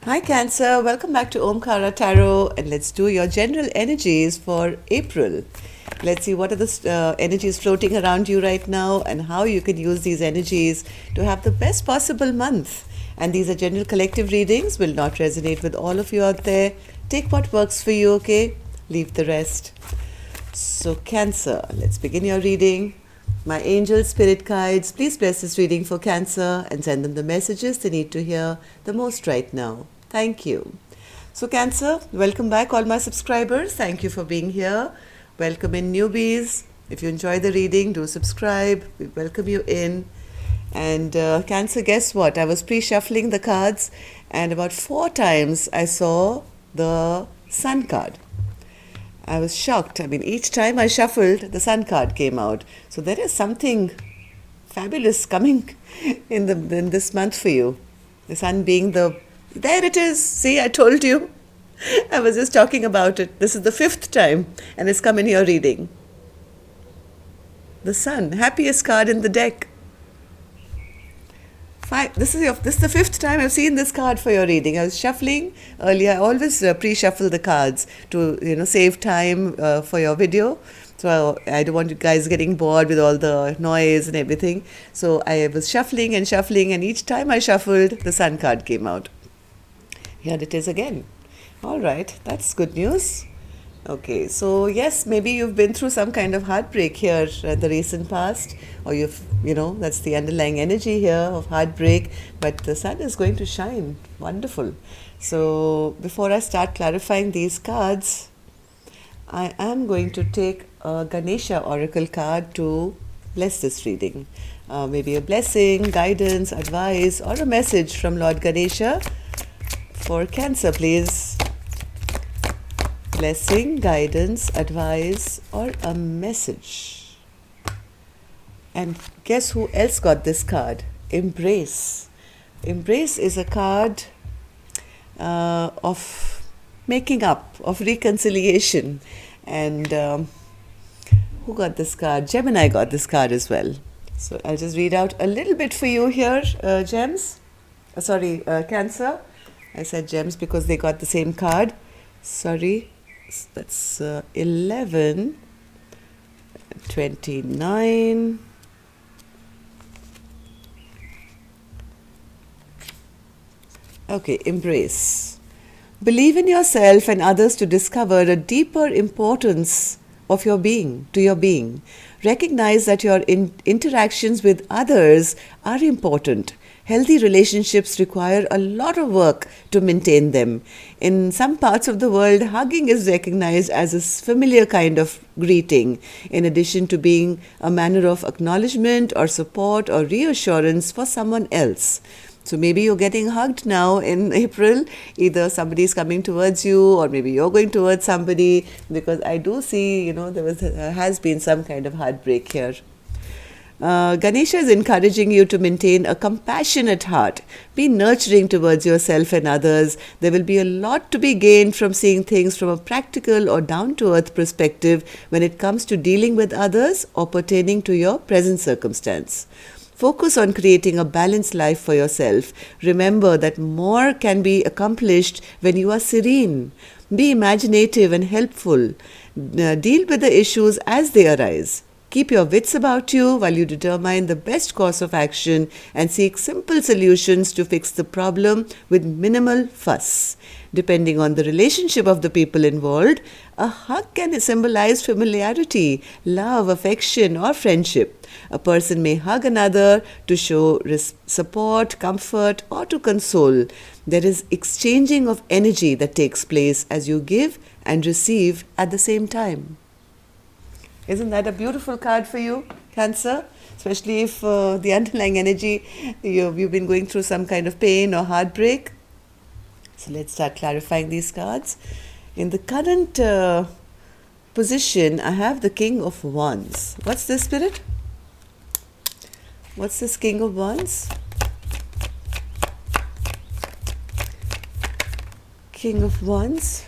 Hi Cancer, welcome back to Omkara Tarot, and let's do your general energies for April. Let's see what are the energies floating around you right now and how you can use these energies to have the best possible month. And these are general collective readings, will not resonate with all of you out there. Take what works for you, okay? Leave the rest. So Cancer, let's begin your reading. My angel spirit guides, please bless this reading for Cancer and send them the messages they need to hear the most right now. Thank you. So Cancer, welcome back all my subscribers. Thank you for being here. Welcome in newbies. If you enjoy the reading, do subscribe. We welcome you in. And Cancer, guess what? I was pre-shuffling the cards and about 4 times I saw the Sun card. I was shocked. I mean, each time I shuffled, the Sun card came out. So there is something fabulous coming in this month for you. The Sun being there it is. See, I told you. I was just talking about it. This is the 5th time, and it's come in your reading. The Sun, happiest card in the deck. This is the 5th time I've seen this card for your reading. I was shuffling earlier. I always pre-shuffle the cards to save time for your video. So I don't want you guys getting bored with all the noise and everything. So I was shuffling, and each time I shuffled, the Sun card came out. Here it is again. All right, that's good news. Okay, so yes, maybe you've been through some kind of heartbreak here in the recent past, or that's the underlying energy here of heartbreak, but the Sun is going to shine. Wonderful. So before I start clarifying these cards, I am going to take a Ganesha Oracle card to bless this reading. Maybe a blessing, guidance, advice, or a message from Lord Ganesha for Cancer, please. Blessing, guidance, advice, or a message. And guess who else got this card? Embrace. Embrace is a card of making up, of reconciliation. And who got this card? Gemini got this card as well. So I'll just read out a little bit for you here, Gems. Cancer. I said Gems because they got the same card. Sorry. That's 11, 29. Okay, embrace. Believe in yourself and others to discover a deeper importance of your being, to your being. Recognize that your interactions with others are important. Healthy relationships require a lot of work to maintain them. In some parts of the world, hugging is recognized as a familiar kind of greeting, in addition to being a manner of acknowledgement or support or reassurance for someone else. So maybe you're getting hugged now in April. Either somebody is coming towards you, or maybe you're going towards somebody, because I do see, there has been some kind of heartbreak here. Ganesha is encouraging you to maintain a compassionate heart. Be nurturing towards yourself and others. There will be a lot to be gained from seeing things from a practical or down-to-earth perspective when it comes to dealing with others or pertaining to your present circumstance. Focus on creating a balanced life for yourself. Remember that more can be accomplished when you are serene. Be imaginative and helpful. Deal with the issues as they arise. Keep your wits about you while you determine the best course of action and seek simple solutions to fix the problem with minimal fuss. Depending on the relationship of the people involved, a hug can symbolize familiarity, love, affection, or friendship. A person may hug another to show support, comfort, or to console. There is exchanging of energy that takes place as you give and receive at the same time. Isn't that a beautiful card for you, Cancer? Especially if the underlying energy, you've been going through some kind of pain or heartbreak. So let's start clarifying these cards. In the current position, I have the King of Wands. What's this, Spirit? What's this King of Wands? King of Wands.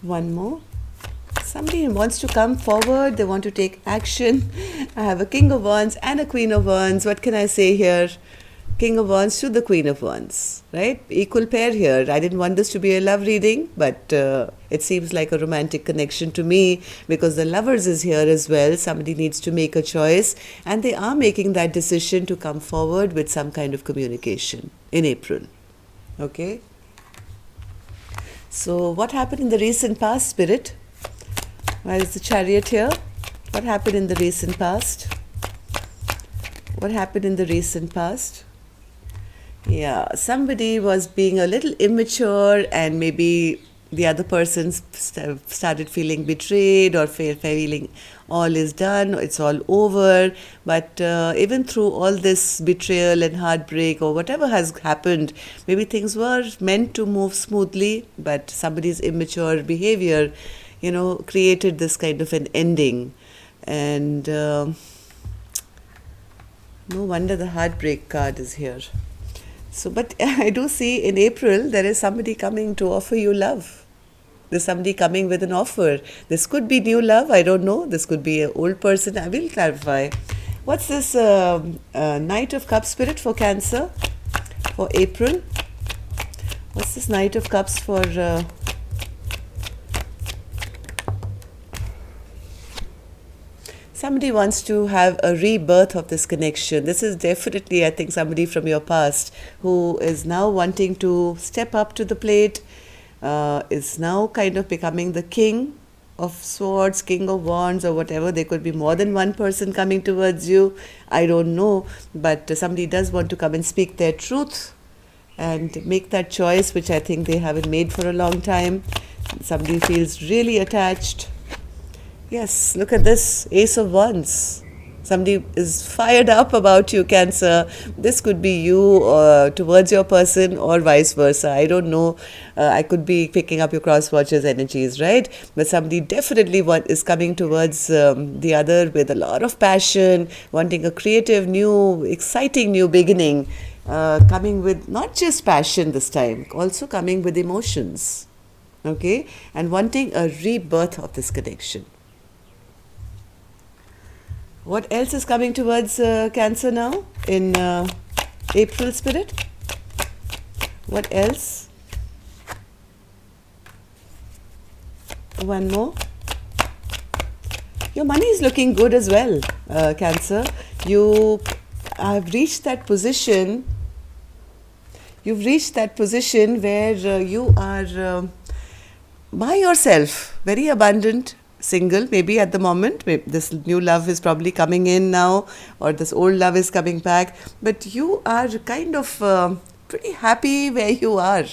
One more. Somebody wants to come forward. They want to take action. I have a King of Wands and a Queen of Wands. What can I say here? King of Wands to the Queen of Wands, right? Equal pair here. I didn't want this to be a love reading, but it seems like a romantic connection to me because the Lovers is here as well. Somebody needs to make a choice and they are making that decision to come forward with some kind of communication in April. Okay? So what happened in the recent past, Spirit? Why is the Chariot here? What happened in the recent past? What happened in the recent past? Yeah, somebody was being a little immature and maybe the other person started feeling betrayed or feeling all is done, it's all over. But even through all this betrayal and heartbreak or whatever has happened, maybe things were meant to move smoothly, but somebody's immature behavior, created this kind of an ending. And no wonder the heartbreak card is here. So, but I do see in April, there is somebody coming to offer you love. There's somebody coming with an offer. This could be new love, I don't know. This could be an old person. I will clarify. What's this Knight of Cups, Spirit, for Cancer for April? What's this Knight of Cups for... Somebody wants to have a rebirth of this connection. This is definitely, I think, somebody from your past who is now wanting to step up to the plate, is now kind of becoming the King of Swords, King of Wands, or whatever. There could be more than one person coming towards you. I don't know. But somebody does want to come and speak their truth and make that choice, which I think they haven't made for a long time. Somebody feels really attached. Yes, look at this, Ace of Wands. Somebody is fired up about you, Cancer. This could be you towards your person or vice versa. I don't know. I could be picking up your cross watchers energies, right? But somebody definitely is coming towards the other with a lot of passion, wanting a creative, new, exciting new beginning. Coming with not just passion this time, also coming with emotions. Okay? And wanting a rebirth of this connection. What else is coming towards Cancer now in April, Spirit? What else? One more. Your money is looking good as well, Cancer. You have reached that position. You've reached that position where you are by yourself, very abundant, single maybe at the moment. Maybe this new love is probably coming in now, or this old love is coming back, but you are kind of pretty happy where you are.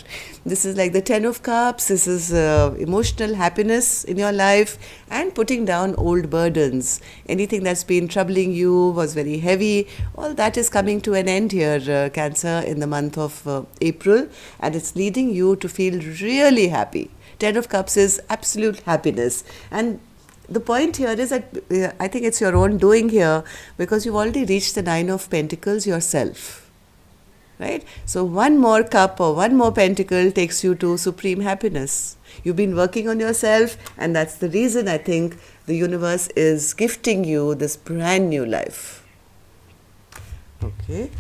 This is like the 10 of Cups. This is emotional happiness in your life and putting down old burdens. Anything that's been troubling you, was very heavy, all that is coming to an end here, Cancer, in the month of April, and it's leading you to feel really happy. 10 of Cups is absolute happiness. And the point here is that I think it's your own doing here, because you've already reached the 9 of Pentacles yourself. Right? So one more cup or one more pentacle takes you to supreme happiness. You've been working on yourself, and that's the reason I think the universe is gifting you this brand new life. Okay.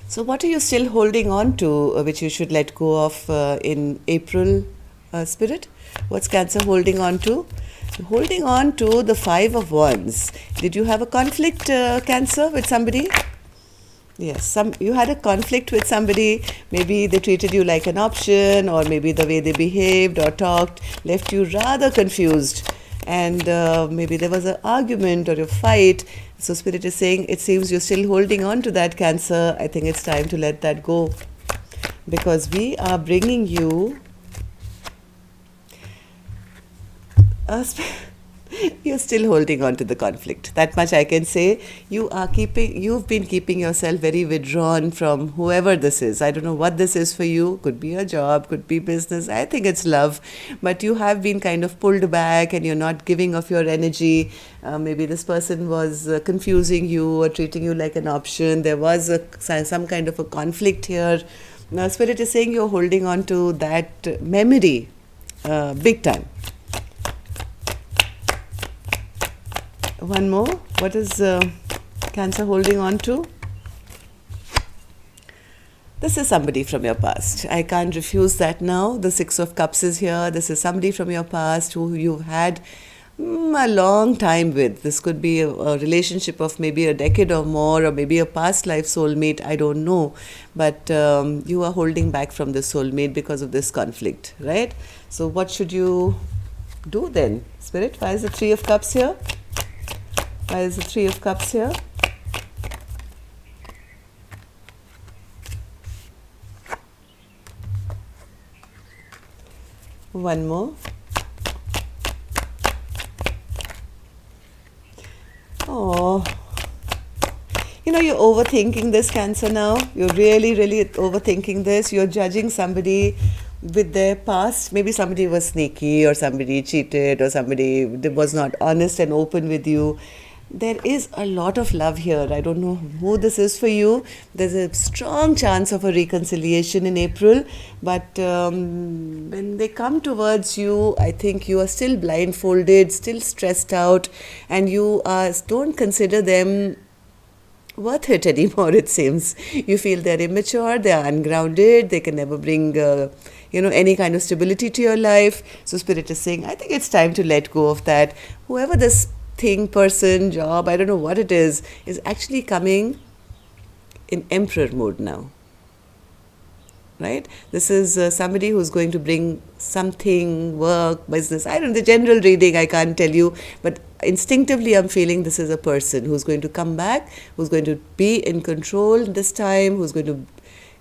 So what are you still holding on to, which you should let go of in April, Spirit? What's Cancer holding on to? Holding on to the 5 of Wands. Did you have a conflict, Cancer, with somebody? Yes, you had a conflict with somebody. Maybe they treated you like an option, or maybe the way they behaved or talked left you rather confused. And maybe there was an argument or a fight. So Spirit is saying, it seems you're still holding on to that, Cancer. I think it's time to let that go, because we are bringing you you're still holding on to the conflict. That much I can say. You've been keeping yourself very withdrawn from whoever this is. I don't know what this is for you. Could be a job, could be business. I think it's love. But you have been kind of pulled back and you're not giving of your energy. Maybe this person was confusing you or treating you like an option. There was some kind of a conflict here. Now Spirit is saying you're holding on to that memory big time. One more. What is Cancer holding on to? This is somebody from your past. I can't refuse that now. The Six of Cups is here. This is somebody from your past who you've had a long time with. This could be a relationship of maybe a decade or more, or maybe a past life soulmate. I don't know. But you are holding back from the soulmate because of this conflict, right? So what should you do then? Spirit, why is the Three of Cups here? Why is the Three of Cups here? One more. Oh, you're overthinking this, Cancer, now. You're really, really overthinking this. You're judging somebody with their past. Maybe somebody was sneaky, or somebody cheated, or somebody was not honest and open with you. There is a lot of love here. I don't know who this is for you. There's a strong chance of a reconciliation in April. But when they come towards you, I think you are still blindfolded, still stressed out, and you don't consider them worth it anymore, it seems. You feel they're immature, they're ungrounded, they can never bring any kind of stability to your life. So Spirit is saying, I think it's time to let go of that. Whoever this thing, person, job, I don't know what it is actually coming in Emperor mode now. Right? This is somebody who's going to bring something, work, business. I don't know, the general reading, I can't tell you, but instinctively I'm feeling this is a person who's going to come back, who's going to be in control this time, who's going to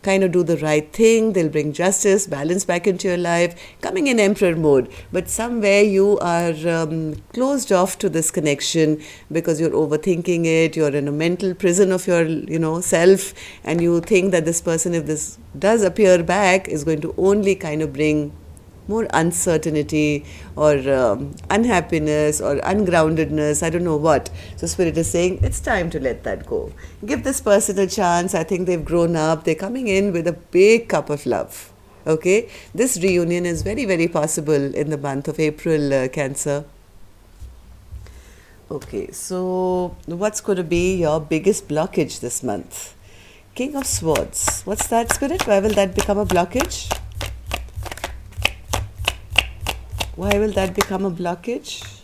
kind of do the right thing. They'll bring justice, balance back into your life, coming in Emperor mode. But somewhere you are closed off to this connection because you're overthinking it. You're in a mental prison of your, self, and you think that this person, if this does appear back, is going to only kind of bring more uncertainty or unhappiness or ungroundedness, I don't know what. So Spirit is saying, it's time to let that go. Give this person a chance. I think they've grown up. They're coming in with a big cup of love. Okay? This reunion is very, very possible in the month of April, Cancer. Okay, so what's going to be your biggest blockage this month? King of Swords. What's that, Spirit? Why will that become a blockage? Why will that become a blockage?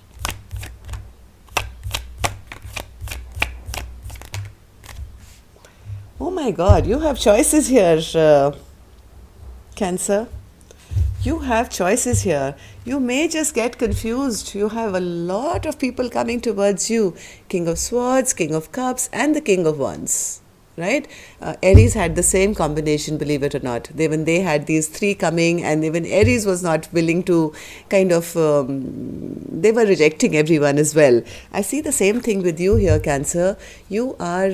Oh my God, you have choices here, Cancer. You have choices here. You may just get confused. You have a lot of people coming towards you. King of Swords, King of Cups, and the King of Wands. Right? Aries had the same combination, believe it or not. When they had these three coming, and even Aries was not willing to kind of, they were rejecting everyone as well. I see the same thing with you here, Cancer. You are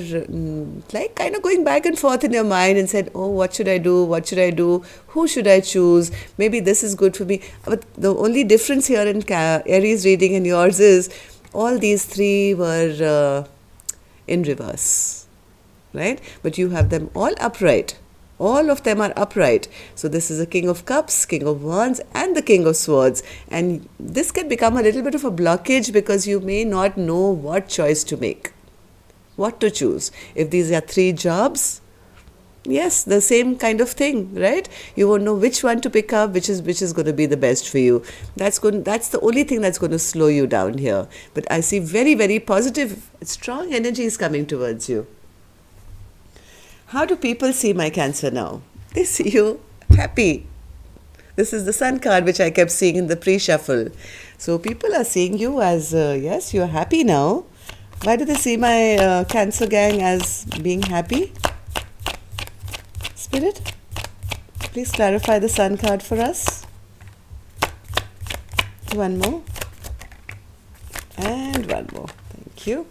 like kind of going back and forth in your mind and said, oh, what should I do? What should I do? Who should I choose? Maybe this is good for me. But the only difference here in Aries reading and yours is all these three were in reverse. Right? But you have them all upright. All of them are upright. So this is a King of Cups, King of Wands, and the King of Swords. And this can become a little bit of a blockage because you may not know what choice to make, what to choose. If these are three jobs, yes, the same kind of thing, right? You won't know which one to pick up, which is going to be the best for you. That's the only thing that's going to slow you down here. But I see very, very positive, strong energies coming towards you. How do people see my Cancer now? They see you happy. This is the Sun card which I kept seeing in the pre-shuffle. So people are seeing you as, yes, you're happy now. Why do they see my Cancer gang as being happy? Spirit, please clarify the Sun card for us. One more. And one more. Thank you.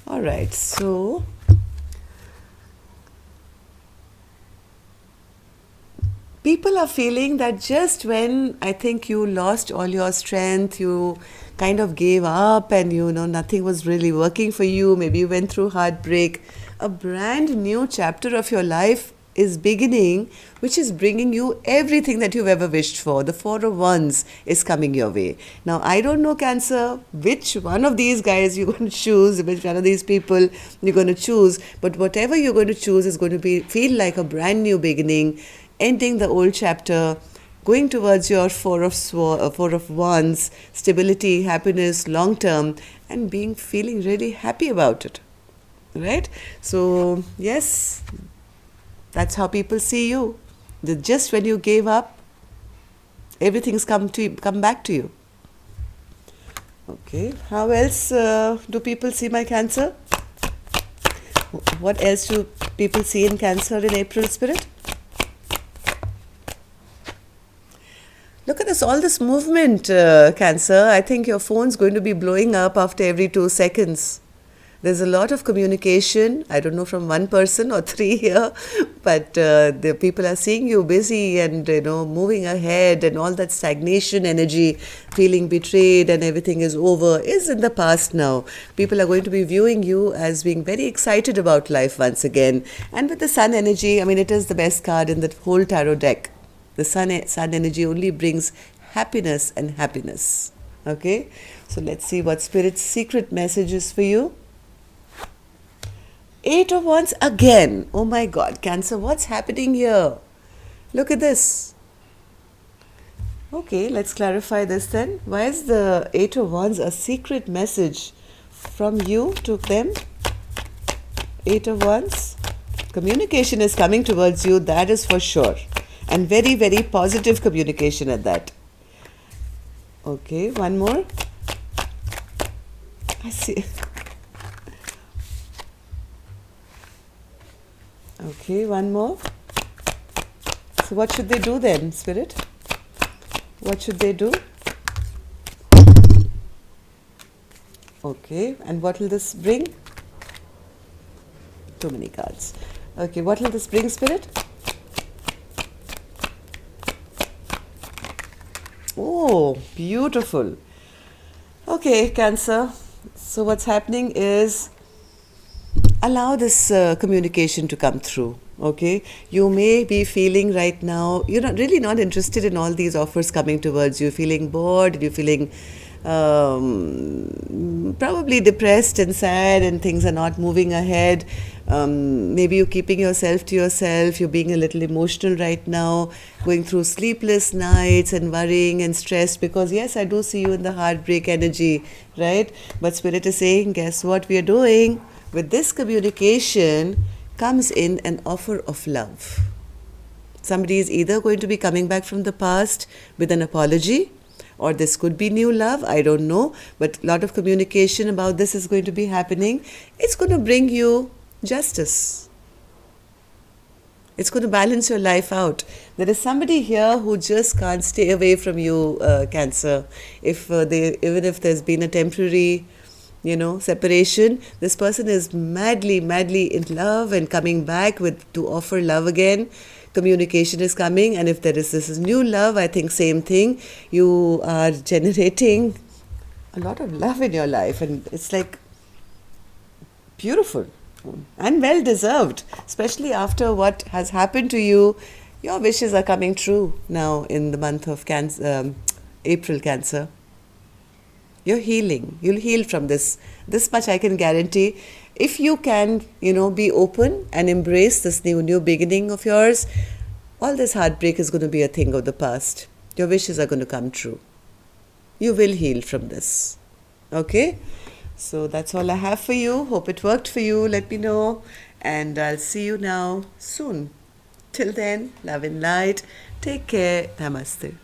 All right, so people are feeling that just when I think you lost all your strength, you kind of gave up and nothing was really working for you, maybe you went through heartbreak, a brand new chapter of your life is beginning, which is bringing you everything that you've ever wished for. The Four of Wands is coming your way. Now, I don't know, Cancer, which one of these guys you're going to choose, which one of these people you're going to choose, but whatever you're going to choose is going to feel like a brand new beginning, ending the old chapter, going towards your Four of Wands, stability, happiness, long term, and feeling really happy about it. Right? So, yes, that's how people see you. Just when you gave up, everything's come back to you. Okay, how else do people see my Cancer? What else do people see in Cancer in April, Spirit? Look at this, all this movement, Cancer. I think your phone's going to be blowing up after every 2 seconds. There's a lot of communication, I don't know from one person or 3 here, but the people are seeing you busy and, moving ahead, and all that stagnation energy, feeling betrayed and everything is over, is in the past now. People are going to be viewing you as being very excited about life once again. And with the Sun energy, I mean, it is the best card in the whole tarot deck. The sun energy only brings happiness and happiness. Okay, so let's see what Spirit's secret message is for you. 8 of Wands again. Oh my God, Cancer, what's happening here? Look at this. Okay, let's clarify this then. Why is the 8 of Wands a secret message from you to them? 8 of Wands. Communication is coming towards you, that is for sure. And very, very positive communication at that. Okay, one more. I see. Okay, one more. So what should they do then, Spirit? What should they do? Okay, and what will this bring? Too many cards. Okay, what will this bring, Spirit? Oh, beautiful. Okay, Cancer. So what's happening is, allow this communication to come through. Okay, you may be feeling right now, you're really not interested in all these offers coming towards you, feeling bored, you're feeling probably depressed and sad, and things are not moving ahead. Maybe you're keeping yourself to yourself, you're being a little emotional right now, going through sleepless nights and worrying and stressed, because yes, I do see you in the heartbreak energy, right? But Spirit is saying, guess what we are doing? With this communication comes in an offer of love. Somebody is either going to be coming back from the past with an apology, or this could be new love, I don't know, but a lot of communication about this is going to be happening. It's going to bring you justice. It's going to balance your life out. There is somebody here who just can't stay away from you, Cancer. Even if there's been a temporary separation, this person is madly in love and coming back to offer love again. Communication is coming, and if this is new love, I think same thing. You are generating a lot of love in your life, and it's like beautiful and well deserved, especially after what has happened to you. Your wishes are coming true now in the month of April, Cancer. You're healing. You'll heal from this. This much I can guarantee. If you can, be open and embrace this new beginning of yours, all this heartbreak is going to be a thing of the past. Your wishes are going to come true. You will heal from this. Okay? So that's all I have for you. Hope it worked for you. Let me know. And I'll see you now soon. Till then, love and light. Take care. Namaste.